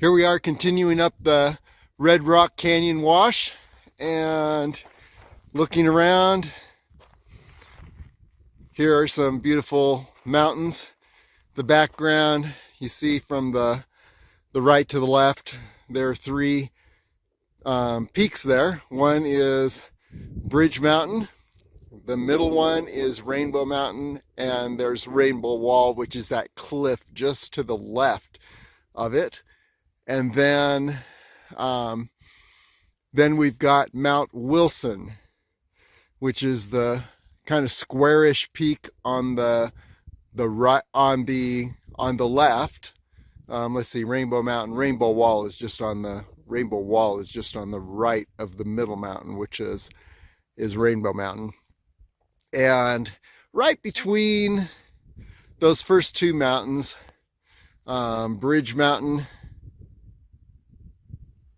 Here we are continuing up the Red Rock Canyon wash and looking around. Here are some beautiful mountains. The background you see from the right to the left, there are three peaks there. One is Bridge Mountain, the middle one is Rainbow Mountain, and there's Rainbow Wall, which is that cliff just to the left of it. And then we've got Mount Wilson, which is the kind of squarish peak on the right, on the left. Let's see, Rainbow Mountain. Rainbow Wall is just on the right of the middle mountain, which is Rainbow Mountain. And right between those first two mountains, Bridge Mountain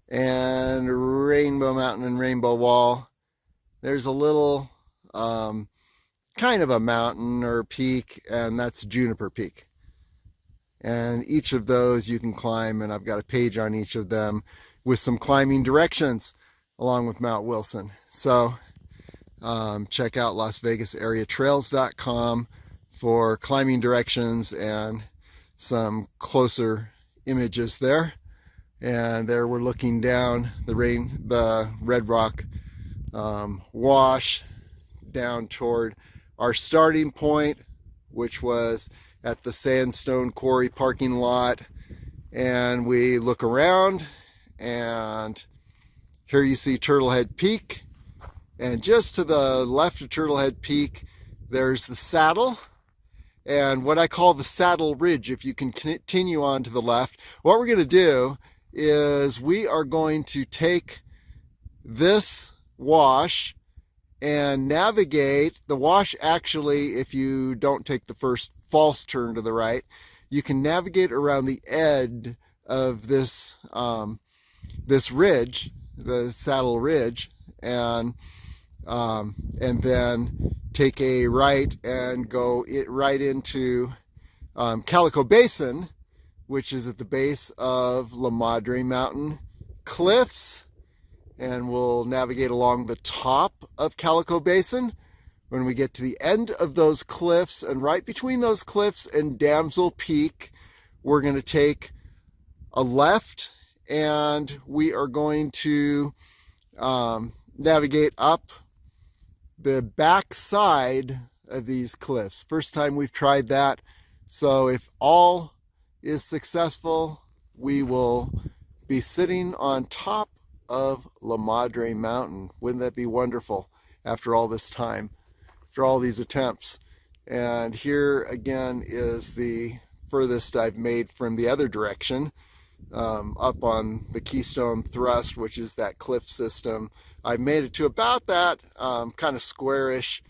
and Rainbow Mountain and Rainbow Wall, there's a little kind of a mountain or peak, and that's Juniper Peak. And each of those you can climb, and I've got a page on each of them with some climbing directions along with Mount Wilson. So check out LasVegasAreaTrails.com for climbing directions and some closer images there. And there we're looking down the Red Rock wash down toward our starting point, which was at the Sandstone Quarry parking lot. And we look around, and here you see Turtlehead Peak. And just to the left of Turtlehead Peak, there's the saddle, and what I call the Saddle Ridge. If you can continue on to the left, what we're going to do is we are going to take this wash and navigate the wash. Actually, if you don't take the first false turn to the right, you can navigate around the edge of this this ridge, the Saddle Ridge, and then take a right and go right into Calico Basin, which is at the base of La Madre Mountain cliffs. And we'll navigate along the top of Calico Basin. When we get to the end of those cliffs, and right between those cliffs and Damsel Peak, we're going to take a left, and we are going to navigate up the back side of these cliffs. First time we've tried that, so if all is successful, we will be sitting on top of La Madre Mountain. Wouldn't that be wonderful after all this time, after all these attempts? And here again is the furthest I've made from the other direction, up on the Keystone Thrust, which is that cliff system. I made it to about that kind of squarish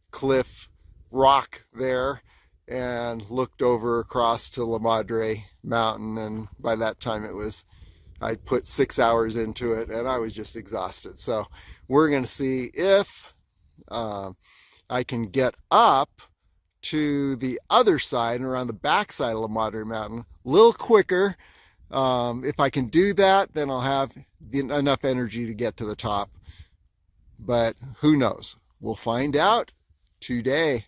cliff rock there, and looked over across to La Madre Mountain, and by that time I'd put 6 hours into it, and I was just exhausted. So we're going to see if I can get up to the other side and around the back side of La Madre Mountain a little quicker. If I can do that, then I'll have enough energy to get to the top. But who knows? We'll find out today.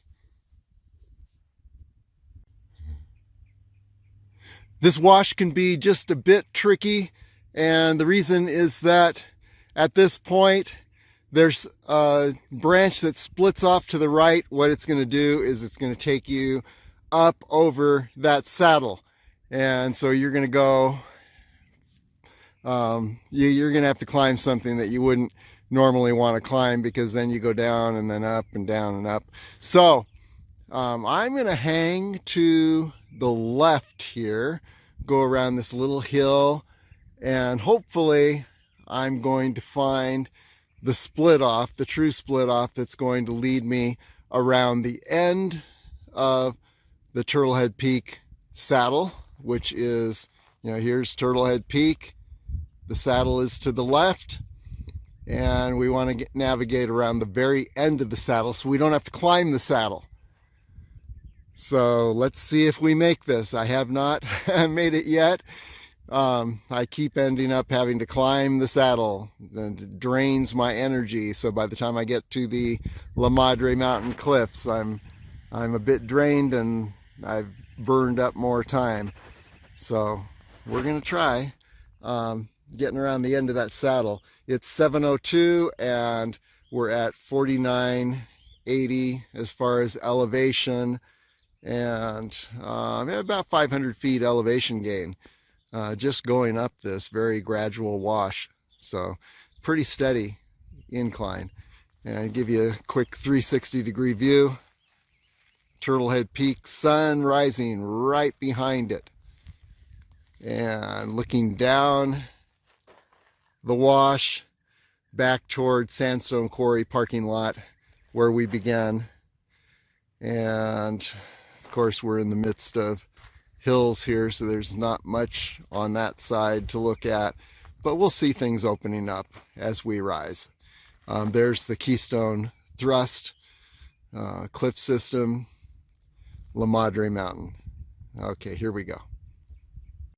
This wash can be just a bit tricky, and the reason is that at this point there's a branch that splits off to the right. What it's going to do is it's going to take you up over that saddle, and so you're going to go you're going to have to climb something that you wouldn't normally want to climb, because then you go down and then up and down and up. So I'm going to hang to the left here, go around this little hill, and hopefully I'm going to find the split off, the true split off, that's going to lead me around the end of the Turtlehead Peak saddle, which is, here's Turtlehead Peak. The saddle is to the left, and we want to navigate around the very end of the saddle so we don't have to climb the saddle. So let's see if we make this. I have not made it yet. I keep ending up having to climb the saddle, and it drains my energy. So by the time I get to the La Madre mountain cliffs, I'm a bit drained and I've burned up more time. So we're gonna try getting around the end of that saddle. It's 7:02 and we're at 4980 as far as elevation, and about 500 feet elevation gain. Just going up this very gradual wash. So pretty steady incline. And I give you a quick 360-degree view. Turtlehead Peak, sun rising right behind it. And looking down the wash back toward Sandstone Quarry parking lot where we began. And of course we're in the midst of hills here, so there's not much on that side to look at, but we'll see things opening up as we rise. There's the Keystone Thrust cliff system, La Madre Mountain. Okay, here we go.